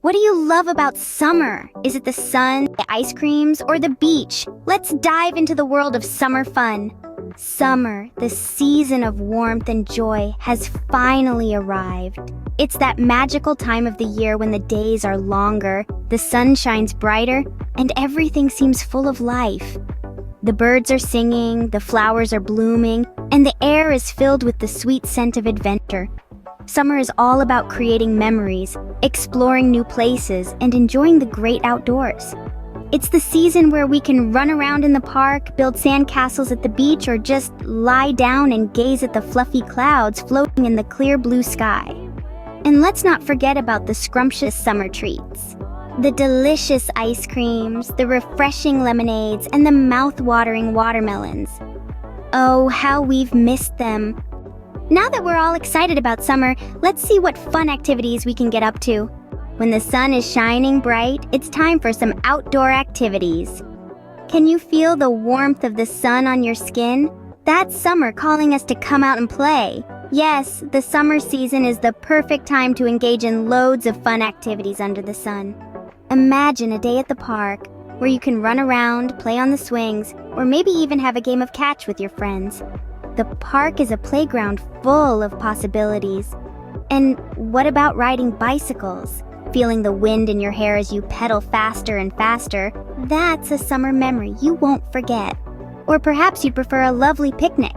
What do you love about summer? Is it the sun, the ice creams, or the beach? Let's dive into the world of summer fun. Summer, the season of warmth and joy, has finally arrived. It's that magical time of the year when the days are longer, the sun shines brighter, and everything seems full of life. The birds are singing, the flowers are blooming, and the air is filled with the sweet scent of adventure. Summer is all about creating memories, exploring new places, and enjoying the great outdoors. It's the season where we can run around in the park, build sandcastles at the beach, or just lie down and gaze at the fluffy clouds floating in the clear blue sky. And let's not forget about the scrumptious summer treats. The delicious ice creams, the refreshing lemonades, and the mouth-watering watermelons. Oh, how we've missed them. Now that we're all excited about summer, let's see what fun activities we can get up to. When the sun is shining bright, it's time for some outdoor activities. Can you feel the warmth of the sun on your skin? That's summer calling us to come out and play. Yes, the summer season is the perfect time to engage in loads of fun activities under the sun. Imagine a day at the park where you can run around, play on the swings, or maybe even have a game of catch with your friends. The park is a playground full of possibilities. And what about riding bicycles? Feeling the wind in your hair as you pedal faster and faster? That's a summer memory you won't forget. Or perhaps you'd prefer a lovely picnic.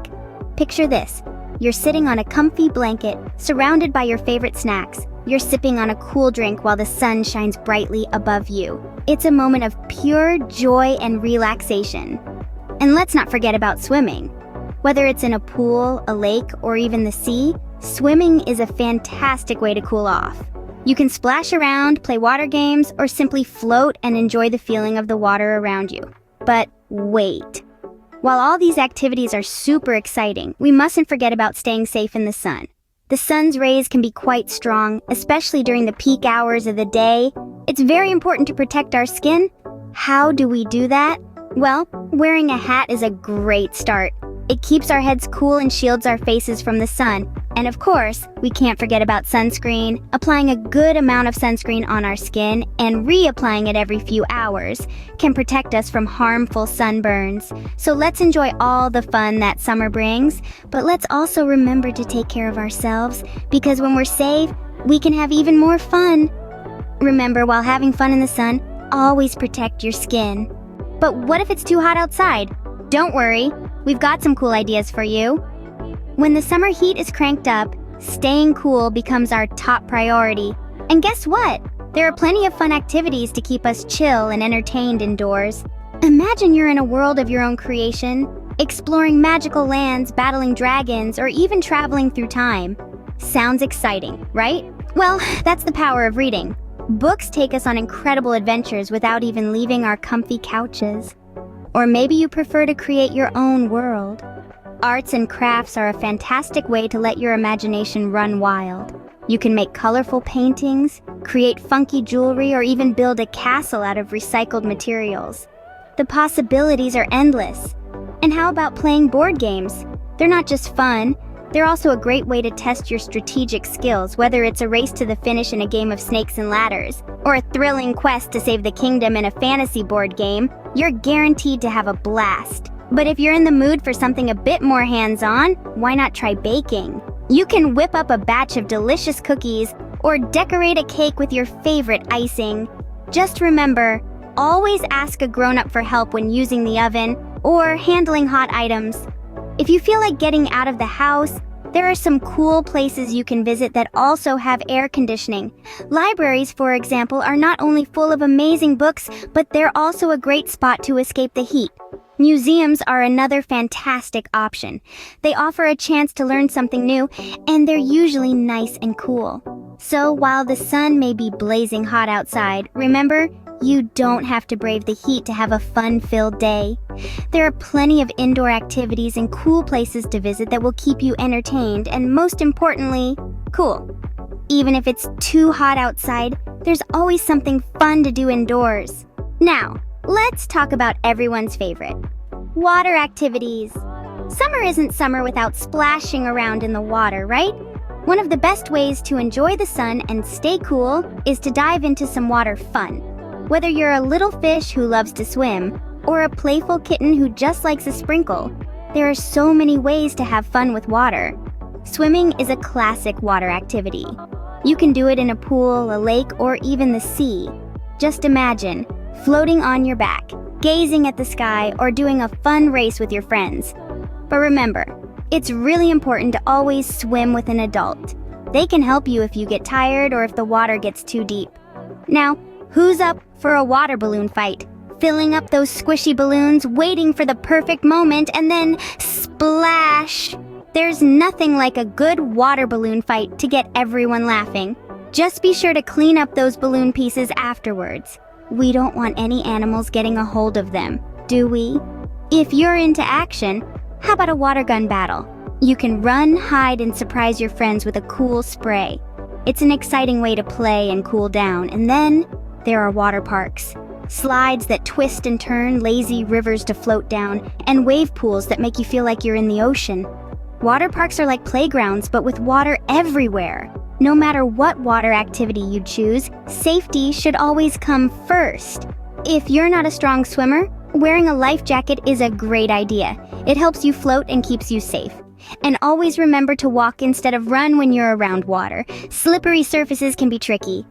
Picture this. You're sitting on a comfy blanket, surrounded by your favorite snacks. You're sipping on a cool drink while the sun shines brightly above you. It's a moment of pure joy and relaxation. And let's not forget about swimming. Whether it's in a pool, a lake, or even the sea, swimming is a fantastic way to cool off. You can splash around, play water games, or simply float and enjoy the feeling of the water around you. But wait. While all these activities are super exciting, we mustn't forget about staying safe in the sun. The sun's rays can be quite strong, especially during the peak hours of the day. It's very important to protect our skin. How do we do that? Well, wearing a hat is a great start. It keeps our heads cool and shields our faces from the sun. And of course, we can't forget about sunscreen. Applying a good amount of sunscreen on our skin and reapplying it every few hours can protect us from harmful sunburns. So let's enjoy all the fun that summer brings, but let's also remember to take care of ourselves, because when we're safe, we can have even more fun. Remember, while having fun in the sun, always protect your skin. But what if it's too hot outside? Don't worry, we've got some cool ideas for you. When the summer heat is cranked up, staying cool becomes our top priority. And guess what? There are plenty of fun activities to keep us chill and entertained indoors. Imagine you're in a world of your own creation, exploring magical lands, battling dragons, or even traveling through time. Sounds exciting, right? Well, that's the power of reading. Books take us on incredible adventures without even leaving our comfy couches. Or maybe you prefer to create your own world. Arts and crafts are a fantastic way to let your imagination run wild. You can make colorful paintings, create funky jewelry, or even build a castle out of recycled materials. The possibilities are endless. And how about playing board games? They're not just fun, they're also a great way to test your strategic skills, whether it's a race to the finish in a game of snakes and ladders, or a thrilling quest to save the kingdom in a fantasy board game. You're guaranteed to have a blast. But if you're in the mood for something a bit more hands-on, why not try baking? You can whip up a batch of delicious cookies or decorate a cake with your favorite icing. Just remember, always ask a grown-up for help when using the oven or handling hot items. If you feel like getting out of the house, there are some cool places you can visit that also have air conditioning. Libraries, for example, are not only full of amazing books, but they're also a great spot to escape the heat. Museums are another fantastic option. They offer a chance to learn something new, and they're usually nice and cool. So while the sun may be blazing hot outside, remember, you don't have to brave the heat to have a fun-filled day. There are plenty of indoor activities and cool places to visit that will keep you entertained and, most importantly, cool. Even if it's too hot outside, there's always something fun to do indoors. Now, let's talk about everyone's favorite: water activities. Summer isn't summer without splashing around in the water, right? One of the best ways to enjoy the sun and stay cool is to dive into some water fun. Whether you're a little fish who loves to swim or a playful kitten who just likes a sprinkle, there are so many ways to have fun with water. Swimming is a classic water activity. You can do it in a pool, a lake, or even the sea. Just imagine floating on your back, gazing at the sky, or doing a fun race with your friends. But remember, it's really important to always swim with an adult. They can help you if you get tired or if the water gets too deep. Now, who's up for a water balloon fight? Filling up those squishy balloons, waiting for the perfect moment, and then splash! There's nothing like a good water balloon fight to get everyone laughing. Just be sure to clean up those balloon pieces afterwards. We don't want any animals getting a hold of them, do we? If you're into action, how about a water gun battle? You can run, hide, and surprise your friends with a cool spray. It's an exciting way to play and cool down. And then there are water parks. Slides that twist and turn, lazy rivers to float down, and wave pools that make you feel like you're in the ocean. Water parks are like playgrounds, but with water everywhere. No matter what water activity you choose, safety should always come first. If you're not a strong swimmer, wearing a life jacket is a great idea. It helps you float and keeps you safe. And always remember to walk instead of run when you're around water. Slippery surfaces can be tricky.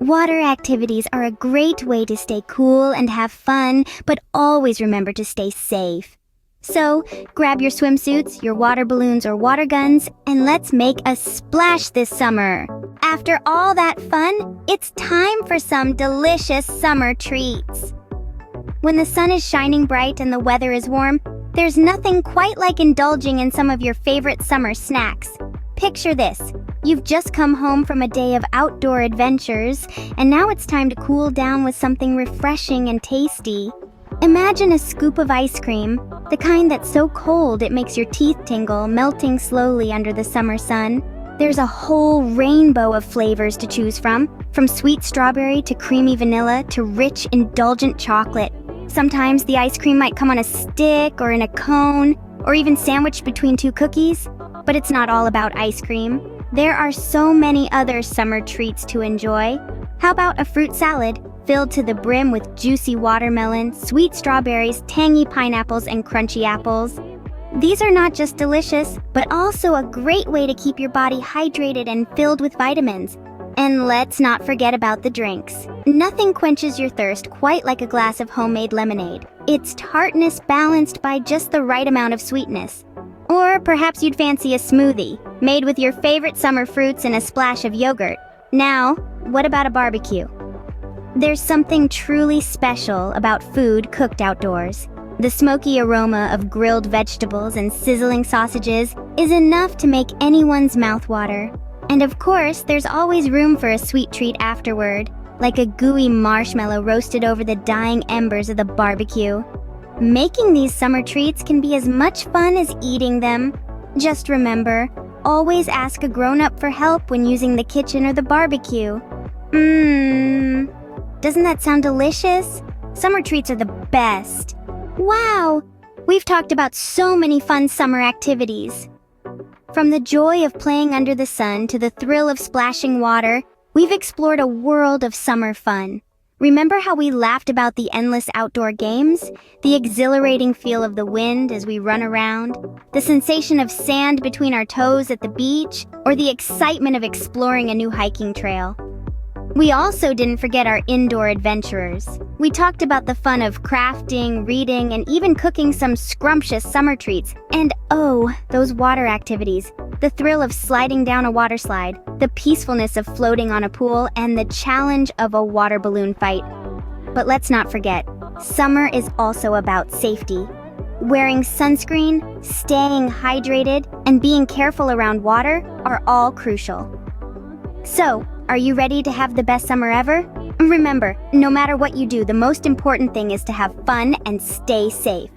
Water activities are a great way to stay cool and have fun, but always remember to stay safe. So, grab your swimsuits, your water balloons or water guns, and let's make a splash this summer. After all that fun, it's time for some delicious summer treats. When the sun is shining bright and the weather is warm, there's nothing quite like indulging in some of your favorite summer snacks. Picture this. You've just come home from a day of outdoor adventures, and now it's time to cool down with something refreshing and tasty. Imagine a scoop of ice cream, the kind that's so cold it makes your teeth tingle, melting slowly under the summer sun. There's a whole rainbow of flavors to choose from sweet strawberry to creamy vanilla to rich, indulgent chocolate. Sometimes the ice cream might come on a stick or in a cone, or even sandwiched between two cookies. But it's not all about ice cream. There are so many other summer treats to enjoy. How about a fruit salad filled to the brim with juicy watermelon, sweet strawberries, tangy pineapples, and crunchy apples? These are not just delicious, but also a great way to keep your body hydrated and filled with vitamins. And let's not forget about the drinks. Nothing quenches your thirst quite like a glass of homemade lemonade. Its tartness balanced by just the right amount of sweetness. Or perhaps you'd fancy a smoothie, made with your favorite summer fruits and a splash of yogurt. Now, what about a barbecue? There's something truly special about food cooked outdoors. The smoky aroma of grilled vegetables and sizzling sausages is enough to make anyone's mouth water. And of course, there's always room for a sweet treat afterward, like a gooey marshmallow roasted over the dying embers of the barbecue. Making these summer treats can be as much fun as eating them. Just remember, always ask a grown-up for help when using the kitchen or the barbecue. Doesn't that sound delicious? Summer treats are the best. Wow! We've talked about so many fun summer activities. From the joy of playing under the sun to the thrill of splashing water, we've explored a world of summer fun. Remember how we laughed about the endless outdoor games? The exhilarating feel of the wind as we run around? The sensation of sand between our toes at the beach? Or the excitement of exploring a new hiking trail? We also didn't forget our indoor adventurers. We talked about the fun of crafting, reading, and even cooking some scrumptious summer treats. And oh, those water activities. The thrill of sliding down a water slide, the peacefulness of floating on a pool, and the challenge of a water balloon fight. But let's not forget, summer is also about safety. Wearing sunscreen, staying hydrated, and being careful around water are all crucial. So, are you ready to have the best summer ever? Remember, no matter what you do, the most important thing is to have fun and stay safe.